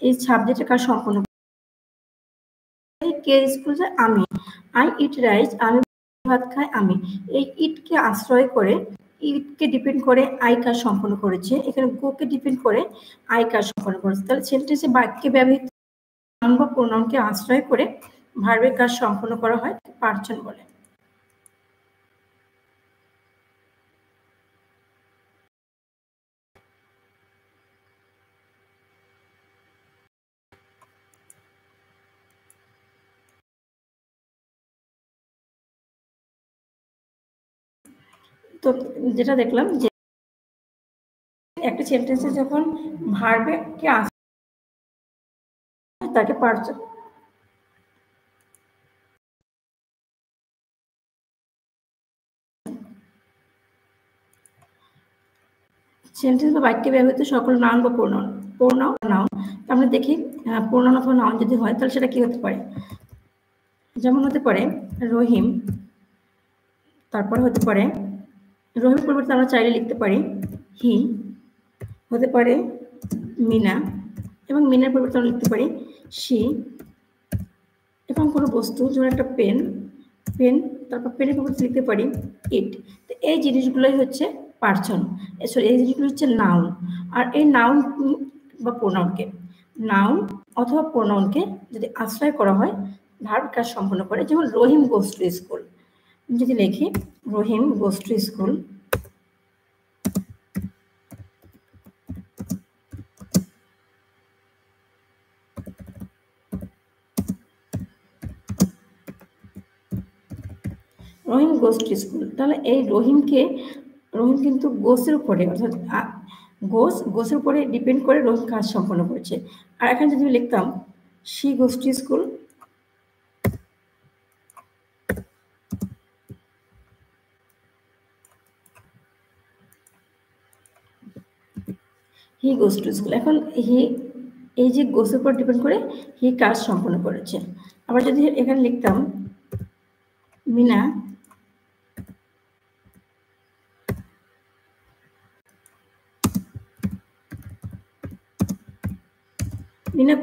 এই সাবজেক্টের কাজ সম্পন্ন কে স্কুল যায় আমি, আই ইট রাইস আমি ভাত খাই আমি। এই ইটকে আশ্রয় করে ইটকে ডিপেন্ড করে আই কাজ সম্পন্ন করেছে, এখানে গোকে ডিপেন্ড করে আই কাজ সম্পন্ন করেছে। তাহলে সেন্টেন্সে বাক্যে ব্যবহৃত নাউন বা প্রোনাউনকে আশ্রয় করে ভার্বের কাজ সম্পন্ন করা হয় পার্সন বলে। তো যেটা দেখলাম যে একটা সেন্টেন্সে যখন ভার্বকে তাকে পার্সন সেন্টেন্স বা বাক্যে ব্যবহৃত সকল নাউন বা নাউন আমরা দেখি প্রোনাউন অথবা নাউন যদি হয় তাহলে সেটা কি হতে পারে, যেমন হতে পারে রহিম, তারপর হতে পারে রহিম পরিবর্তে আমরা চাইলে লিখতে পারি হি, হতে পারে মিনা এবং মিনার পরিবর্তে আমরা লিখতে পারি শি, এবং কোনো বস্তু যেমন একটা পেন, তারপর পেনের পরিবর্তে লিখতে পারি ইট। তো এই জিনিসগুলোই হচ্ছে পার্সন, সরি এই জিনিসগুলো হচ্ছে নাউন। আর এই নাউন বা প্রোনাউনকে, নাউন অথবা প্রোনাউনকে যদি আশ্রয় করা হয় ভার্ব কাজ সম্পন্ন করে, যেমন রহিম গোস টু স্কুল। যদি লিখি Rahim goes to school, Rahim goes to school, তাহলে এই রহিম কিন্তু গোসের উপরে অর্থাৎ গোসের উপরে ডিপেন্ড করে রহিম কাজ সম্পন্ন করেছে। আর এখানে যদি লিখতাম she goes to school, he goes to school, এখন হি এই যে গোসের উপর ডিপেন্ড করে হি কাজ সম্পন্ন করেছে। আবার যদি এখানে লিখতাম মিনা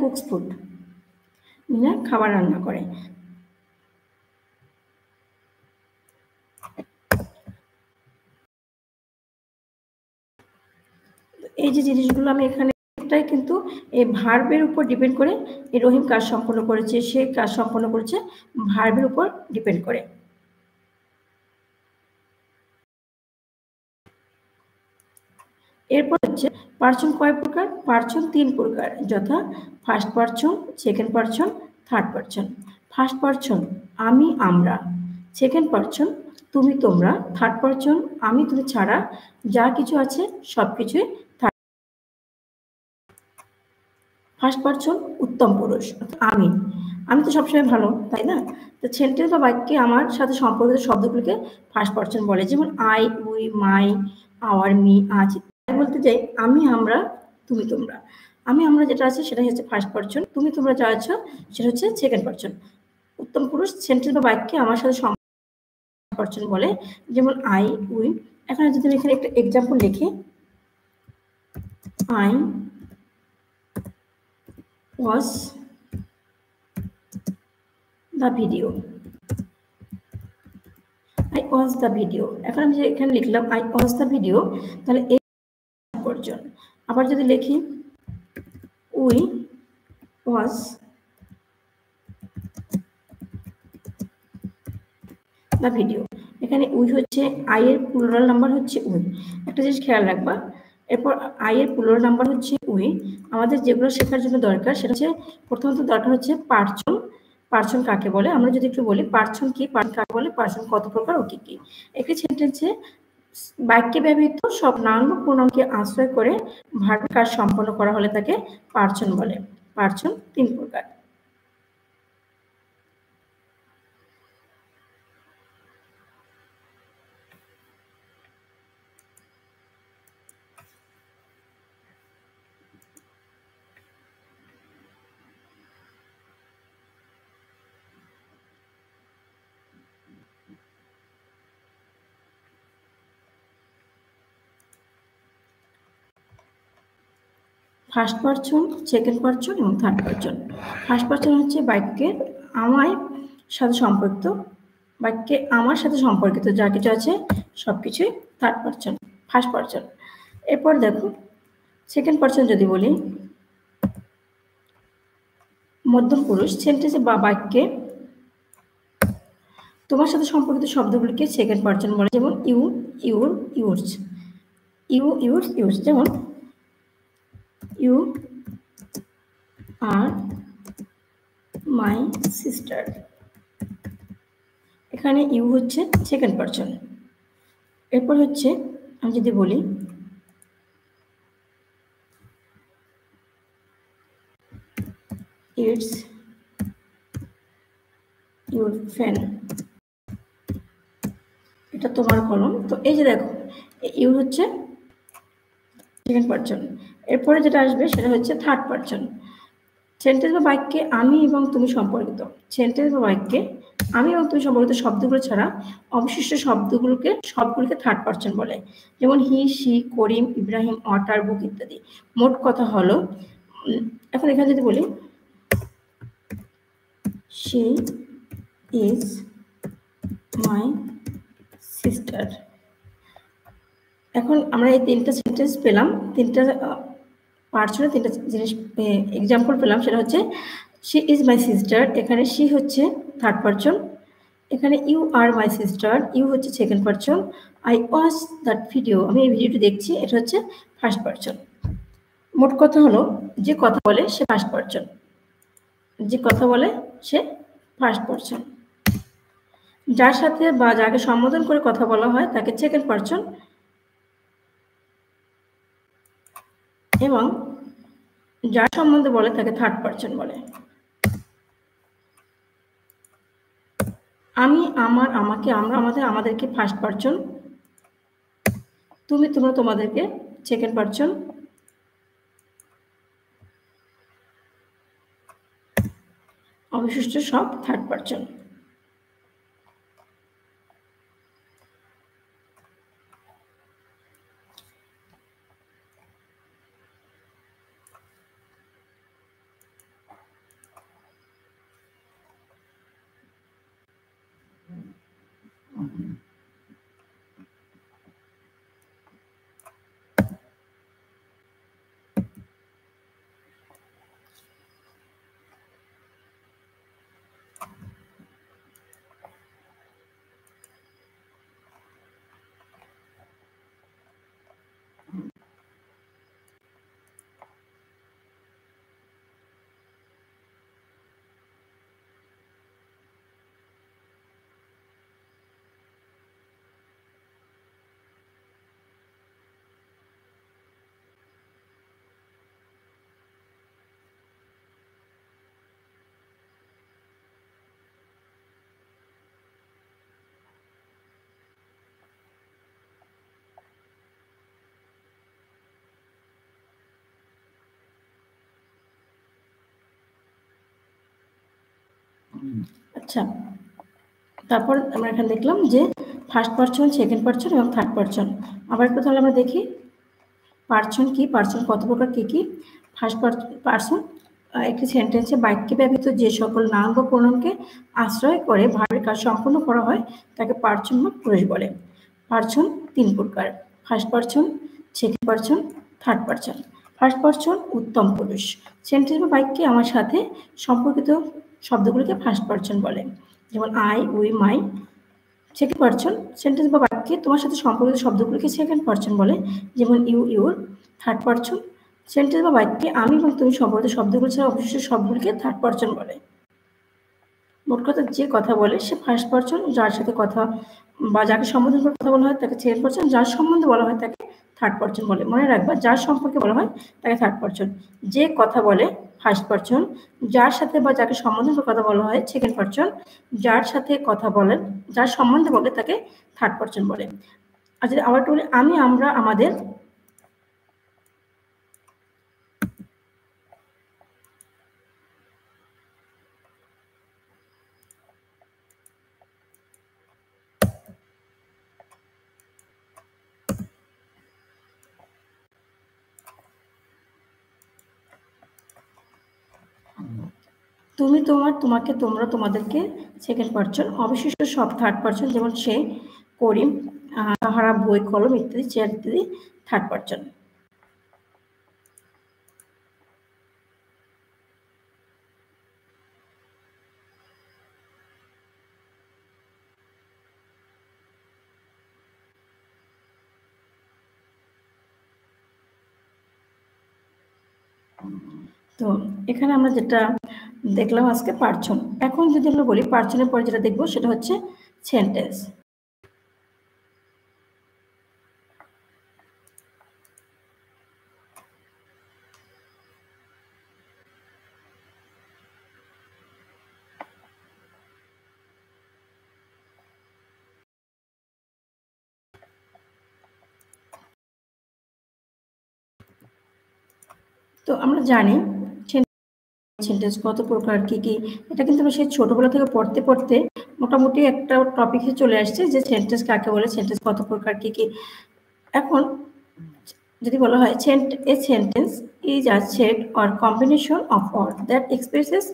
কুকস ফুড, মিনা খাবার রান্না করে। এই যে জিনিসগুলো আমি এখানে এটাই কিন্তু এই ভার্বের উপর ডিপেন্ড করে এই রহিম কাজ সম্পন্ন করেছে, সে কাজ সম্পন্ন করেছে ভার্বের উপর ডিপেন্ড করে। এরপর হচ্ছে পার্সন কয় প্রকার, পার্সন 3 প্রকার, যথা first person, second person, third person. First person আমি আমরা, সেকেন্ড পার্সন তুমি তোমরা, থার্ড পার্সন আমি তুমি ছাড়া যা কিছু আছে সবকিছুই। ফার্স্ট পার্সন উত্তম পুরুষ, আমি আমি তো সবসময় ভালো তাই না। তো সেন্টেন্স বা বাক্যে আমার সাথে সম্পর্কিত শব্দগুলোকে ফার্স্ট পার্সন বলে, যেমন I, we, my, our, me, us. তাই বলতে চাই আমি আমরা তুমি তোমরা, আমি আমরা যেটা আছে সেটাই হচ্ছে ফার্স্ট পার্সন, তুমি তোমরা যা আছো সেটা হচ্ছে সেকেন্ড পার্সন। উত্তম পুরুষ সেন্টেন্স বা বাক্যে আমার সাথে পার্সন বলে, যেমন আই, উই। এখন যদি আমি এখানে একটা এক্সাম্পল লিখি, I was the video, I watch the video. এখন আমি যে এখানে লিখলাম আই ওয়াচ দ্য ভিডিও, তাহলে এই পর্যন্ত। আবার যদি লিখি উই ওয়াচ দ্য ভিডিও, এখানে উই হচ্ছে আই এর প্লুরাল নাম্বার হচ্ছে উই। একটা জিনিস খেয়াল রাখবা, এরপর আই এর প্লুরাল নাম্বার হচ্ছে উই। আমাদের যেগুলো শেখার জন্য দরকার সেটা হচ্ছে প্রথমত দরকার হচ্ছে পার্সন, পার্সন কাকে বলে। আমরা যদি একটু বলি পার্সন কি, পার্সন কাকে বলে, পার্সন কত প্রকার ও কি কি। একটি সেন্টেন্সে বাক্যে ব্যবহৃত সব নাউন বা প্রোনাউনকে আশ্রয় করে ভার্বের কাজ সম্পন্ন করা হলে তাকে পার্সন বলে। পার্সন 3 প্রকার। ফার্স্ট পারসন, সেকেন্ড পারসন এবং থার্ড পারসন। ফার্স্ট পারসন হচ্ছে বাক্যের আমার সাথে সম্পর্কিত, বাক্যে আমার সাথে সম্পর্কিত যা কিছু আছে সব কিছুই থার্ড পারসন, ফার্স্ট পারসন। এরপর দেখো সেকেন্ড পারসন যদি বলি, মধ্যম পুরুষ সেন্টেন্সে বা বাক্যে তোমার সাথে সম্পর্কিত শব্দগুলিকে সেকেন্ড পারসন বলে, যেমন you, your, yours. You, yours, yours. যেমন ইউ আর মাই সিস্টার, এখানে ইউ হচ্ছে সেকেন্ড পারসন। এরপর হচ্ছে আমি যদি বলি ইটস ইউর ফ্যান, এটা তোমার কলম। তো এই যে দেখো ইউ হচ্ছে সেকেন্ড পারসন। এরপরে যেটা আসবে সেটা হচ্ছে থার্ড পারসন। সেন্টেন্স বা বাক্যে আমি এবং তুমি সম্পর্কিত, সেন্টেন্স বা বাক্যে আমি এবং তুমি সম্পর্কিত শব্দগুলো ছাড়া অবশিষ্ট সবগুলিকে থার্ড পারসন বলে, যেমন হি, সি, করিম, ইব্রাহিম, ওয়াটার, বুক ইত্যাদি। মোট কথা হলো, এখন এখানে যদি বলি শি ইজ মাই সিস্টার, এখন আমরা এই তিনটা সেন্টেন্স পেলাম, তিনটা পার্সনে তিনটা জিনিস এক্সাম্পল পেলাম। সেটা হচ্ছে শি ইজ মাই সিস্টার, এখানে শি হচ্ছে থার্ড পারসন। এখানে you are my sister, you হচ্ছে second person. I watch that video, আমি এই ভিডিওটি দেখছি, এটা হচ্ছে ফার্স্ট পারসন। মোট কথা হলো, যে কথা বলে সে ফার্স্ট পারসন, যে কথা বলে সে ফার্স্ট পারসন। যার সাথে বা যাকে সম্বোধন করে কথা বলা হয় তাকে সেকেন্ড পারসন, এবং যার সম্বন্ধে বলে তাকে থার্ড পারসন বলে। আমি, আমার, আমাকে, আমরা, আমাদের, আমাদেরকে ফার্স্ট পারসন, তুমি, তোমরা, তোমাদেরকে সেকেন্ড পারসন, অবশিষ্ট সব থার্ড পারসন। আচ্ছা, তারপর আমরা এখানে দেখলাম যে ফার্স্ট পারসন, সেকেন্ড পারসন এবং থার্ড পারসন। আবার একটু তাহলে আমরা দেখি পারসন কি, পারসন কত প্রকার, কি কি। ফার্স্ট পারসন একটি সেন্টেন্সে বাক্যে ব্যবহৃত যে সকল নাউন বা প্রোনাউনকে আশ্রয় করে ভার্বের কাজ সম্পন্ন করা হয় তাকে পারসন বা পুরুষ বলে। পারসন তিন প্রকার, first person, second person, third person. First person উত্তম পুরুষ, সেন্টেন্স বা বাক্যে আমার সাথে সম্পর্কিত শব্দগুলিকে ফার্স্ট পারসন বলে, যেমন I, we, my. Second person sentence বা বাক্যে তোমার সাথে সম্পর্কিত শব্দগুলিকে সেকেন্ড পারসন বলে, যেমন you, your. Third person sentence বা বাক্যে আমি এবং তুমি সম্পর্কিত শব্দগুলি ছাড়া অবশিষ্ট সবগুলিকে থার্ড পারসন বলে। মোট কথা, যে কথা বলে সে ফার্স্ট পারসন, যার সাথে কথা বা যাকে সম্বোধন করে কথা বলা হয় তাকে সেকেন্ড পারসন, যার সম্বন্ধে বলা হয় তাকে থার্ড পারসন বলে। মনে রাখবা, যার সম্পর্কে বলা হয় তাকে থার্ড পারসন, যে কথা বলে ফার্স্ট পারসন, যার সাথে বা যাকে সম্বোধন করে কথা বলা হয় সেকেন্ড পারসন, যার সাথে কথা বলেন, যার সম্বন্ধে বলে তাকে থার্ড পারসন বলে। আর যদি আবার বলি আমি, আমরা, আমাদের, তুমি, তোমার, তোমাকে, তোমরা, তোমাদেরকে সেকেন্ড পারসন, অবশিষ্ট সব থার্ড পারসন, যেমন সে, করিম, তাহারা, বই, কলম ইত্যাদি, চেয়ার ইত্যাদি থার্ড পারসন। তো এখানে আমরা যেটা দেখলাম আজকে পারসন। এখন যদি আমরা বলি পারসনের পরে যেটা দেখবো সেটা হচ্ছে সেন্টেন্স। তো আমরা জানি সেন্টেন্স কত প্রকার, কি কি, এটা কিন্তু আমরা সেই ছোটবেলা থেকে পড়তে পড়তে মোটামুটি একটা টপিকে চলে আসছে যে সেন্টেন্স কাকে বলে, সেন্টেন্স কত প্রকার, কি কি। এখন যদি বলা হয় a sentence is a set or combination of words that expresses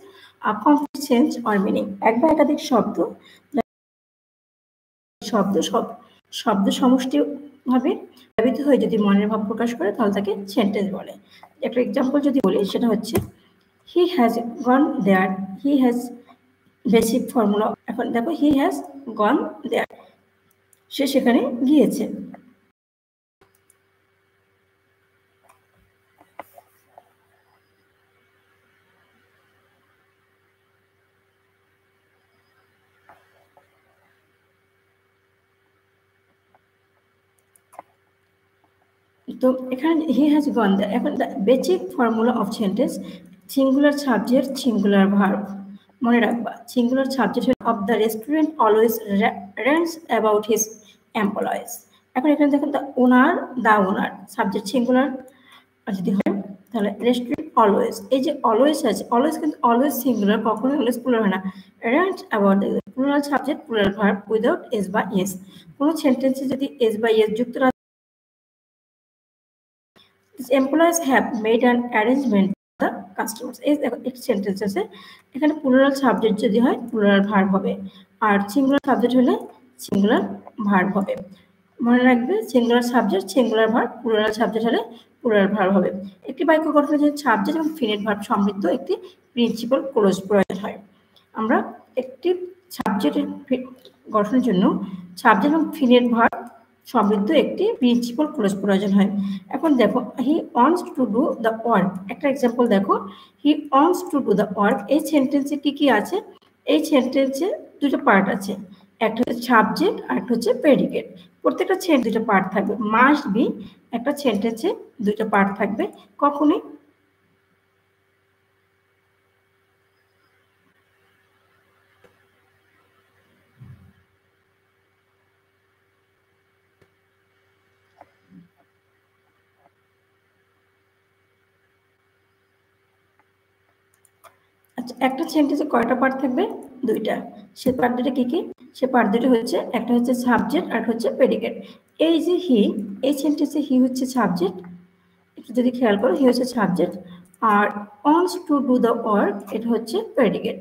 a complete sense or meaning, এক বা একাধিক শব্দ শব্দ সমষ্টি ভাবে ব্যবহৃত হয়ে যদি মনের ভাব প্রকাশ করে তাহলে তাকে সেন্টেন্স বলে। একটা এক্সাম্পল যদি বলি সেটা হচ্ছে he has gone there, he has basic formula. এখন দেখো হি হ্যাজ গন দেয়ার, সে সেখানে গিয়েছে। তো এখানে হি হ্যাজ গন দেয়ার, এখন basic formula of sentence, singular subject, singular verb. মনে রাখবা singular subject of the restaurant always rants about his employees. এখন এখানে দেখুন দ্য ওনার সাবজেক্ট সিঙ্গুলার যদি হয় তাহলে রেস্টুরেন্ট অলওয়েজ, এই যে অলওয়েজ আছে, অলওয়েজ কিন্তু অলওয়েজ সিঙ্গুলার, কখনোই অলওয়েজ প্লুরাল হয় না। Rants about plural subject, plural verb without s বা এস। কোনো সেন্টেন্সে যদি এস বা এস যুক্ত employees have made an arrangement for the customers, এই একটা সেন্টেন্স আছে, এখানে প্লুরাল সাবজেক্ট যদি হয় প্লুরাল ভার্ব হবে, আর সিঙ্গুলার সাবজেক্ট হলে সিঙ্গুলার ভার্ব হবে। মনে রাখবে singular subject singular verb, plural subject হলে প্লুরাল ভার্ব হবে। একটি বাক্য গঠনে যদি সাবজেক্ট এবং ফিনিট ভার্ব সমৃদ্ধ একটি প্রিন্সিপাল ক্লোজ প্রয়োজন হয়। আমরা একটি সাবজেক্টের গঠনের জন্য সাবজেক্ট এবং ফিনিট ভার্ব সমৃদ্ধ একটি প্রিন্সিপাল ক্লোজ প্রয়োজন হয়। এখন দেখো he wants to do the work, একটা এক্সাম্পল দেখো he wants to do the work, এই সেন্টেন্সে কি কি আছে? এই সেন্টেন্সে দুটো পার্ট আছে, একটা হচ্ছে সাবজেক্ট আর একটা হচ্ছে প্রেডিকেট। প্রত্যেকটা দুটো পার্ট থাকবে, মাস্ট বি একটা সেন্টেন্সে দুটো পার্ট থাকবে, কখনোই আচ্ছা একটা সেন্টেন্সে কয়টা পার্ট থাকবে? দুইটা। সে পার্ট দুটো কি কি? সে পার্ট দুটো হচ্ছে একটা হচ্ছে সাবজেক্ট আর হচ্ছে প্রেডিকেট। এই যে হি, এই সেন্টেন্সে হি হচ্ছে সাবজেক্ট, একটু যদি খেয়াল করো হি হচ্ছে সাবজেক্ট, আর wants to do the work এটা হচ্ছে predicate.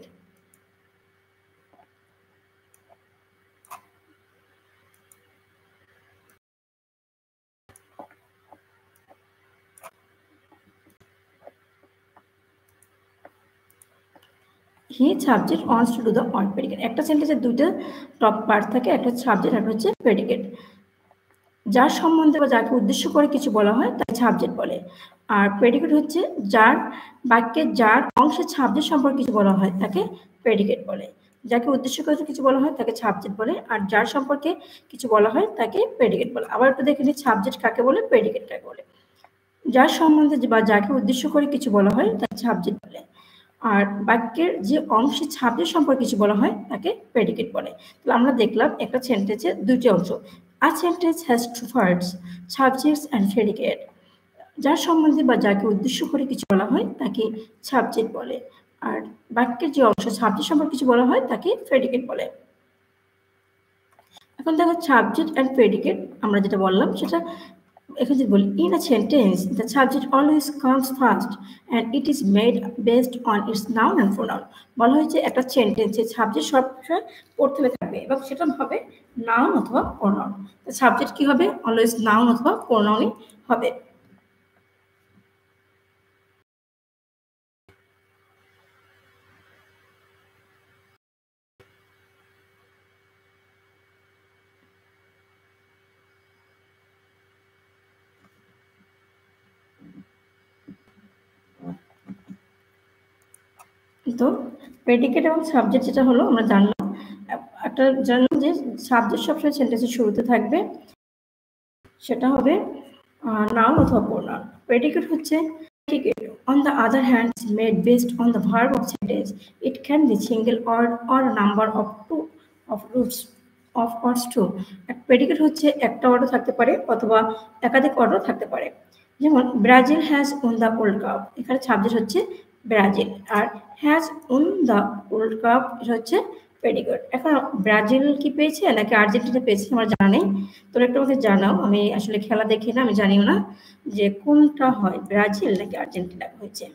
He subject wants to do the work predicate. একটা সেন্টেন্সে দুইটা টপ পার্ট থাকে, একটা হচ্ছে সাবজেক্ট একটা হচ্ছে প্রেডিকেট। যার সম্বন্ধে বা যাকে উদ্দেশ্য করে কিছু বলা হয় তাকে সাবজেক্ট বলে, আর প্রেডিকেট হচ্ছে যার বাক্যে যার অংশের সাবজেক্ট সম্পর্কে কিছু বলা হয় তাকে প্রেডিকেট বলে। যাকে উদ্দেশ্য করে কিছু বলা হয় তাকে সাবজেক্ট বলে, আর যার সম্পর্কে কিছু বলা হয় তাকে প্রেডিকেট বলে। আবার একটু দেখে নিই সাবজেক্ট কাকে বলে, প্রেডিকেট কাকে বলে। যার সম্বন্ধে বা যাকে উদ্দেশ্য করে কিছু বলা হয় তাকে সাবজেক্ট বলে, আর বাক্যের যে অংশের সাবজেক্ট সম্পর্কে কিছু বলা হয় তাকে প্রেডিকেট বলে। তাহলে আমরা দেখলাম একটা সেন্টেন্সের দুটি অংশ। A sentence has two parts, subjects and predicate. যার সম্বন্ধে বা যাকে উদ্দেশ্য করে কিছু বলা হয় তাকে সাবজেক্ট বলে, আর বাক্যের যে অংশ সাবজেক্ট সম্পর্কে কিছু বলা হয় তাকে প্রেডিকেট বলে। এখন দেখো সাবজেক্ট অ্যান্ড প্রেডিকেট আমরা যেটা বললাম সেটা এখন যদি বলি in a sentence the subject always comes first and it is made based on its noun and pronoun। বলা হয়েছে একটা সেন্টেন্সে সাবজেক্ট সবসময় প্রথমে থাকবে এবং সেটা হবে নাউন অথবা প্রোনাউন। সাবজেক্ট কি হবে? অলওয়েজ নাউন অথবা প্রোনাউনই হবে। তো প্রেডিকেট এবং সাবজেক্ট যেটা হলো আমরা জানলাম, একটা জানলাম যে সাবজেক্ট সবসময় সেন্টেন্সের শুরুতে থাকবে, সেটা হবে নাউন অথবা প্রোনাউন। প্রেডিকেট হচ্ছে predicate on the other hand is made based on the verb of sentence. It can be single or a number of two of roots of words too. Predicate হচ্ছে একটা order থাকতে পারে অথবা একাধিক order থাকতে পারে। যেমন Brazil has won the world cup, এখানে সাবজেক্ট হচ্ছে ব্রাজিল, আর has won the world cup এটা হচ্ছে প্রেডিকেট। এখন ব্রাজিল কি পেয়েছে নাকি আর্জেন্টিনা পেয়েছে আমার জানা নেই, তোমরা একটু আমাকে জানাও। আমি আসলে খেলা দেখি না, আমি জানিও না যে কোনটা হয়, ব্রাজিল নাকি আর্জেন্টিনা হয়েছে।